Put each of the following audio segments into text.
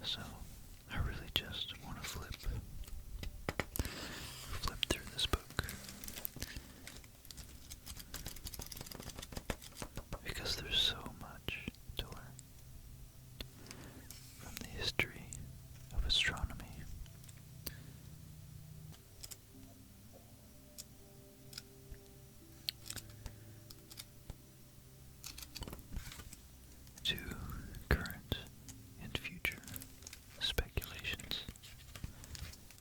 So I really just want to flip through this book because there's so much to learn from the history of astronomy. To current and future speculations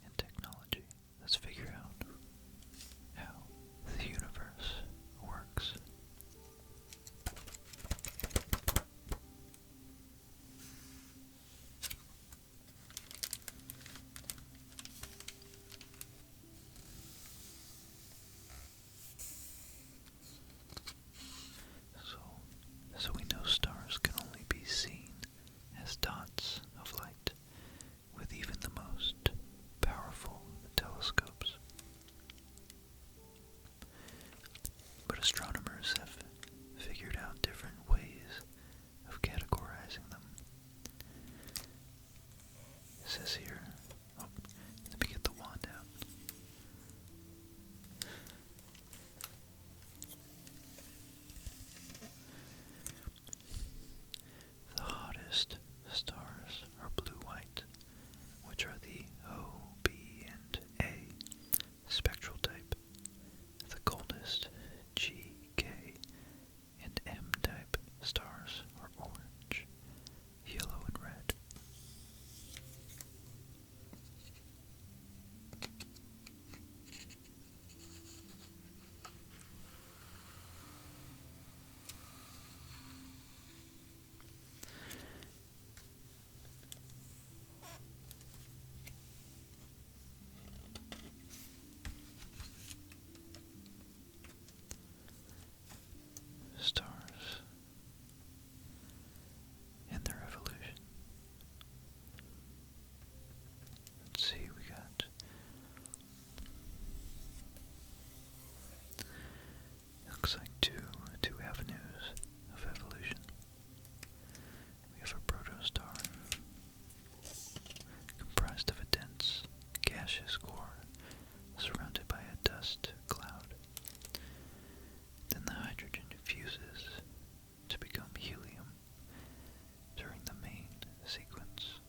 and technology. Let's figure out how the universe works. So we know stars can only be seen as dots of light with even the most powerful telescopes. But astronomers have figured out different ways of categorizing them. It says here, let me get the wand out. The hottest stars are blue-white, which are the O, B, and A spectral type. The coldest G, K, and M type stars are orange, yellow, and red. Stars and their evolution. Let's see, we got looks like two avenues of evolution. We have a protostar comprised of a dense gaseous core surrounded by a dust cloud. Then the hydrogen fuses to become helium during the main sequence.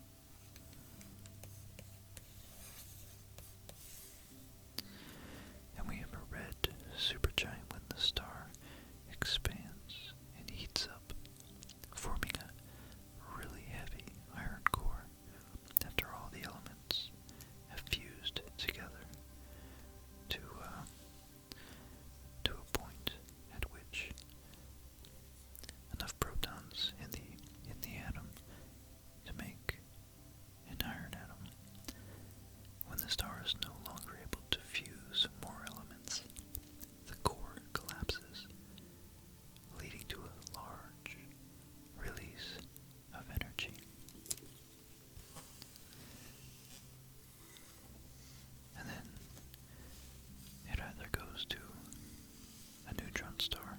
And we have a red supergiant when the star expands and heats up, forming a really heavy iron core after all the elements have fused together to a point at which enough protons in the atom to make an iron atom. When the star is no longer able to fuse more elements, the core collapses, leading to a large release of energy. And then it either goes to a neutron star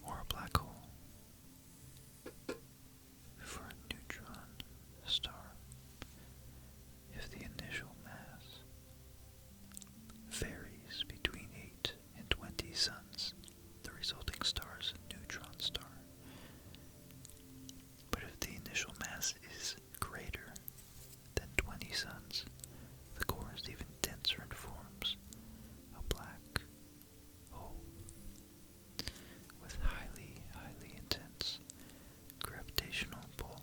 or a black hole. For a neutron star, if the initial mass varies between 8 and 20 suns, the resulting star is a neutron star. But if the initial mass is greater than 20 suns, the core is even denser and forms a black hole with highly intense gravitational pull.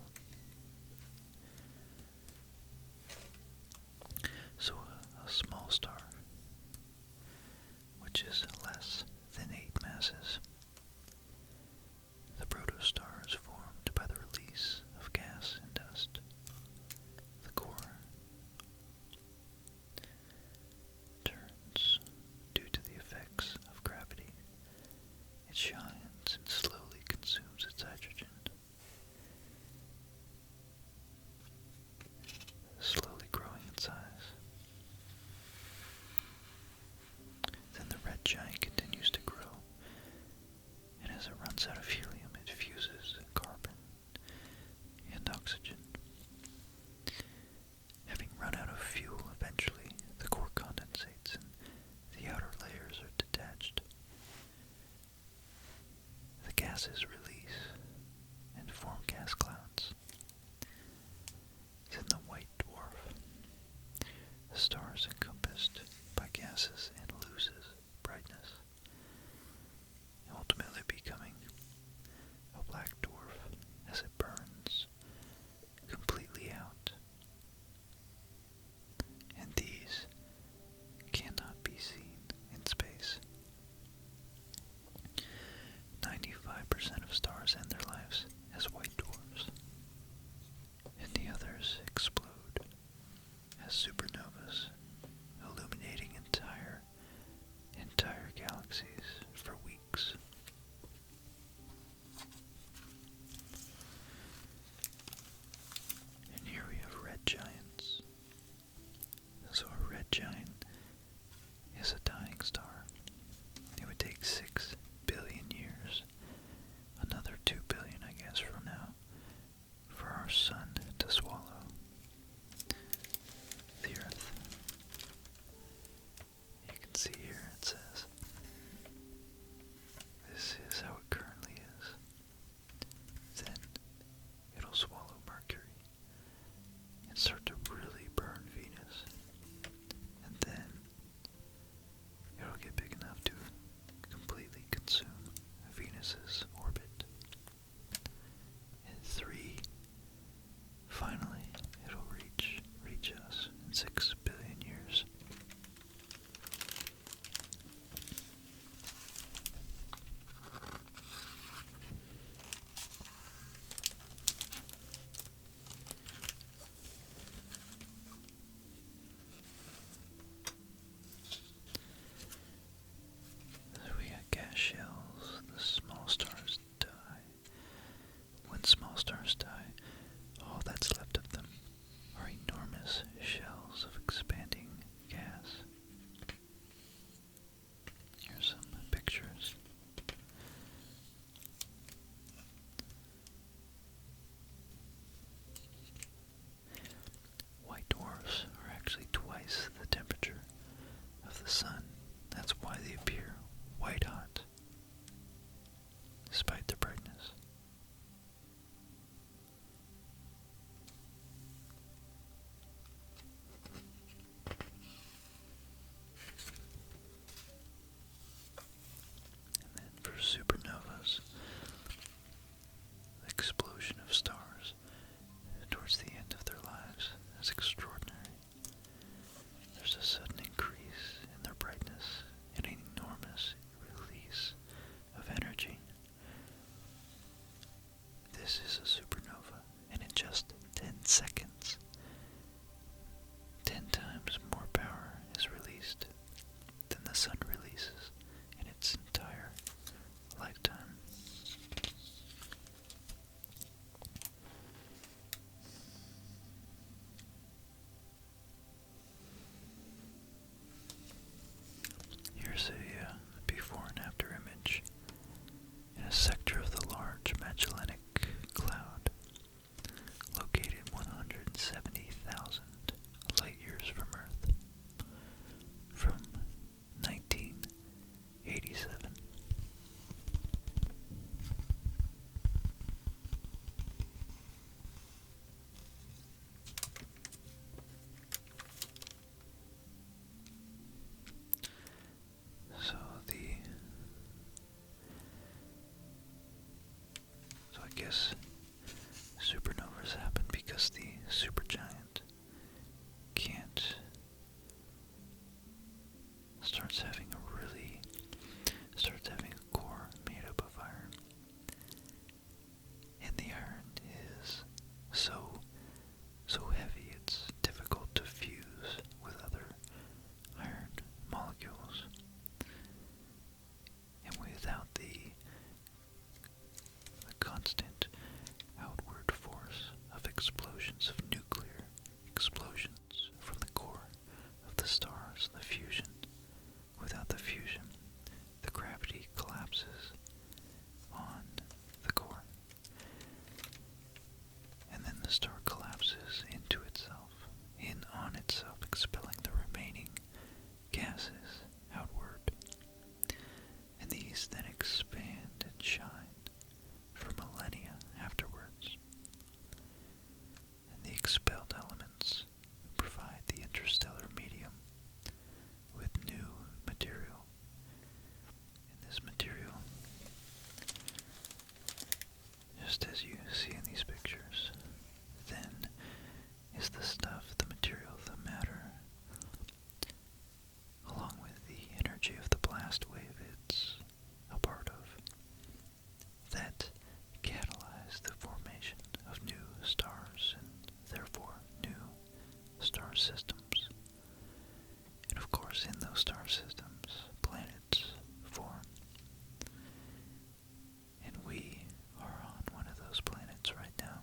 So a small star, which is less than 8 masses, the protostar is formed by the release of gas and dust. The core turns due to the effects of gravity. It shines and slowly consumes its hydrogen, slowly growing in size. Then the red giant oxygen. Having run out of fuel eventually, the core condensates and the outer layers are detached. The gases release and form gas clouds. Then the white dwarf. The star is encompassed by gases and loses brightness, ultimately becoming a black dwarf as it burns completely out. And these cannot be seen in space. 95% of stars end their lives as white dwarfs, and the others explode as supernovas, illuminating entire galaxies for weeks. And here we have red giants. So a red giant is a dying star. It would take 6 billion years, another 2 billion I guess from now, for our sun to swallow the Earth. You can see here it says, this is how it currently is. Then it'll swallow Mercury and start to really burn Venus. And then it'll get big enough to completely consume Venus's orbit. And 3, finally, it'll reach us in 6 billion years. So we got gas shells, the small stars die. When small stars die, all that's left of them are enormous shells of expanding gas. Here's some pictures. White dwarfs are actually twice the temperature of the sun. That's why they appear white hot, despite their brightness. And then for supernovas, the explosion of stars towards the end of their lives is extraordinary. There's a sudden increase in their brightness and an enormous release of energy. This is a supernova, and in just 10 seconds, 10 times more power is released than the sun releases in its entire lifetime. Here's a before and after image in a sector of the Large Magellanic Cloud, located 170,000 light years from Earth, from 1987. So I guess supernovas happen because the supergiant starts having a core made up of iron. And the iron is so heavy it's difficult to fuse with other iron molecules. And without the constant expelled elements provide the interstellar medium with new material. And this material, just as you see in these pictures, then is the stuff, the material, the matter, along with the energy of the blast wave it's a part of, that catalyze the formation of new stars and therefore new star systems. And of course, in those star systems, planets form. And we are on one of those planets right now.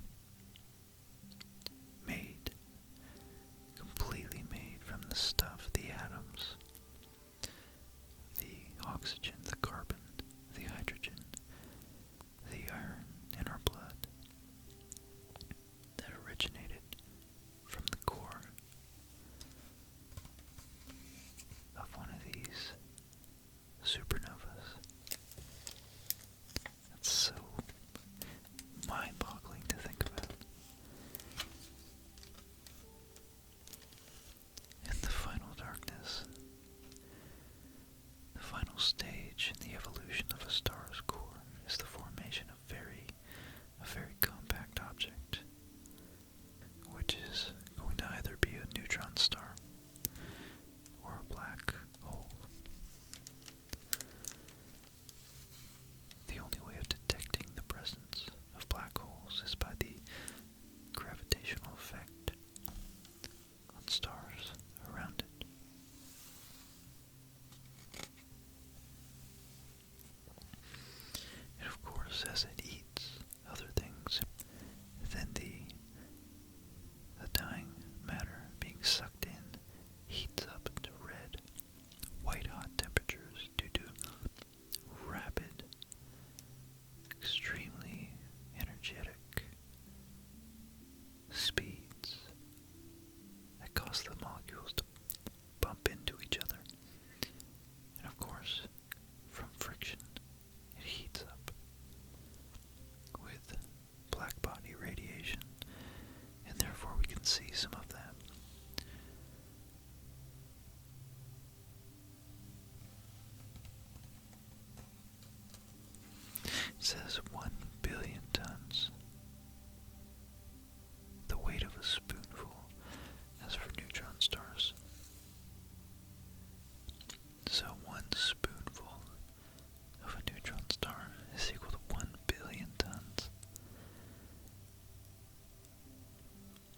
Made, completely made from the stuff, the atoms, the oxygen, the carbon, the hydrogen, the iron in our blood, that originated from the core of one of these supernovas. That's so mind-boggling to think about. And the final darkness, the final stage in the evolution of a star's core, is the formation of a very compact object, which is going to either be a neutron star or a black hole. The only way of detecting the presence of black holes is by the gravitational effect on stars around it. And of course, as it eats other things, then the dying matter being sucked in heats up to red, white-hot temperatures due to rapid, extremely energetic speeds that cause the molecules to bump into each other. And of course, from friction, it heats up with black body radiation, and therefore we can see some of that. It says 1 billion tons, the weight of a spoonful, as for neutron stars. So 1 spoonful of a neutron star is equal to 1 billion tons.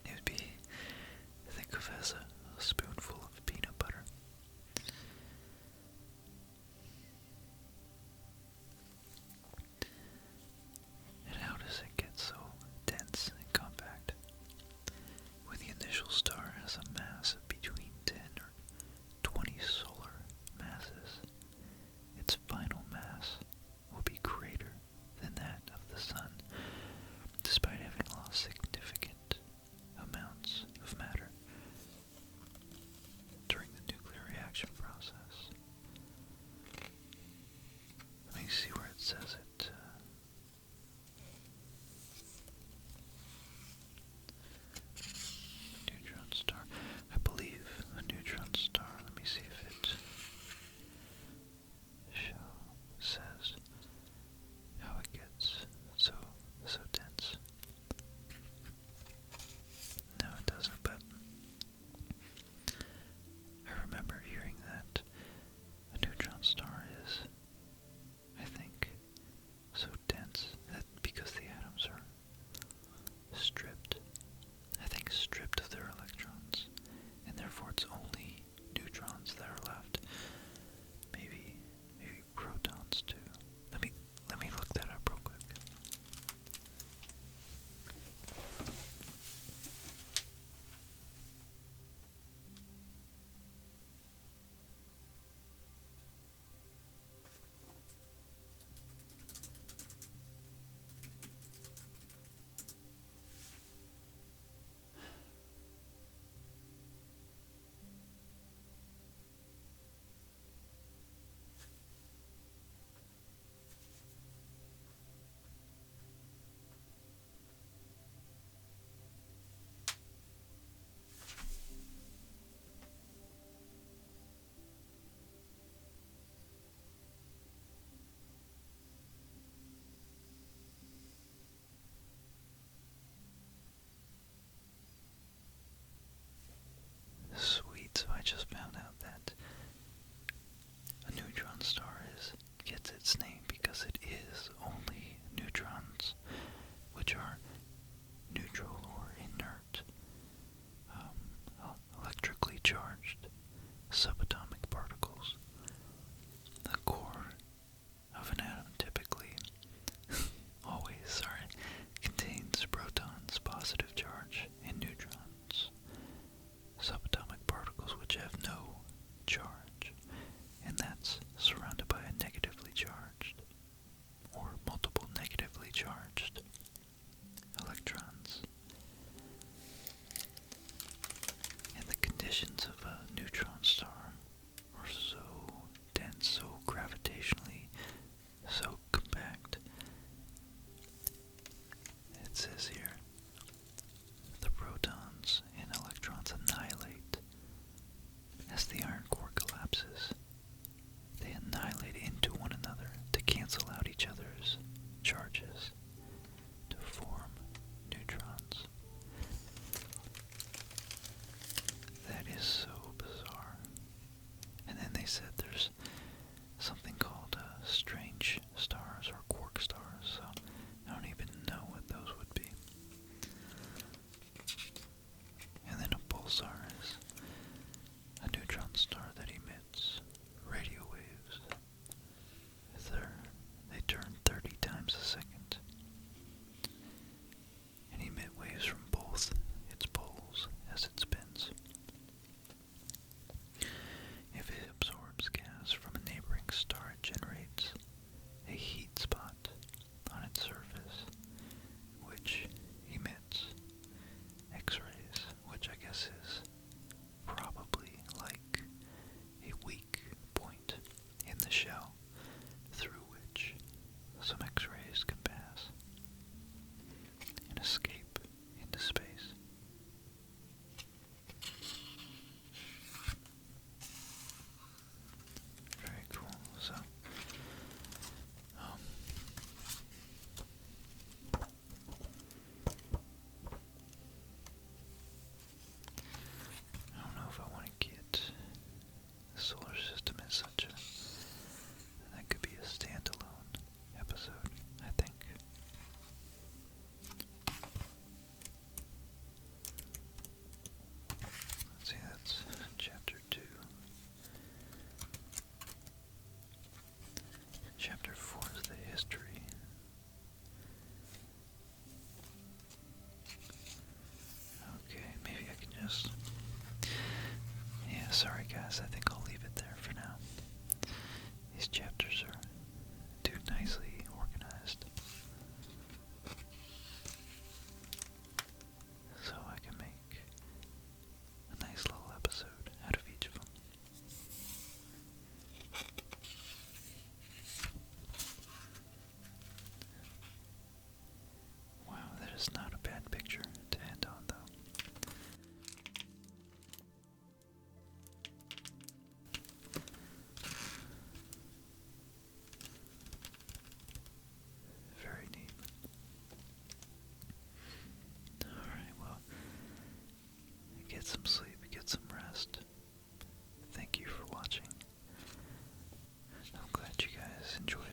It would be, think of as a spoonful of peanut butter. which are neutral or inert, electrically charged subatomic particles. The core of an atom typically, contains protons, positive charge, and neutrons, subatomic particles which have no charge, and that's surrounded by a negatively charged, or multiple negatively charged electrons. And the conditions of a neutron star are so dense, so gravitationally, so compact. It says here, the protons and electrons annihilate as the iron core collapses. They annihilate into one another to cancel out each other's charges to form neutrons. That is so bizarre. And then they said there's something called strange stars or quark stars, so I don't even know what those would be. And then a pulsar is a neutron star that emits radio waves. They turn 30 times a second and emit waves from both its poles as it spins. If it absorbs gas from a neighboring star, it generates a heat spot on its surface, which emits X-rays, which I guess is probably like a weak point in the shell through which some X-rays can pass and escape into space. Very cool. So, I don't know if I want to get the solar system as such that could be a standalone episode, I think. Let's see, that's chapter 2. Chapter 4 is the history. Okay, maybe I can just... Yeah, sorry guys, I think I'll leave it there for now. These chapters are too nicely organized, so I can make a nice little episode out of each of them. Wow, that is not a bad picture to end on, though. Very neat. Alright, well, get some sleep, get some rest. Thank you for watching. I'm glad you guys enjoyed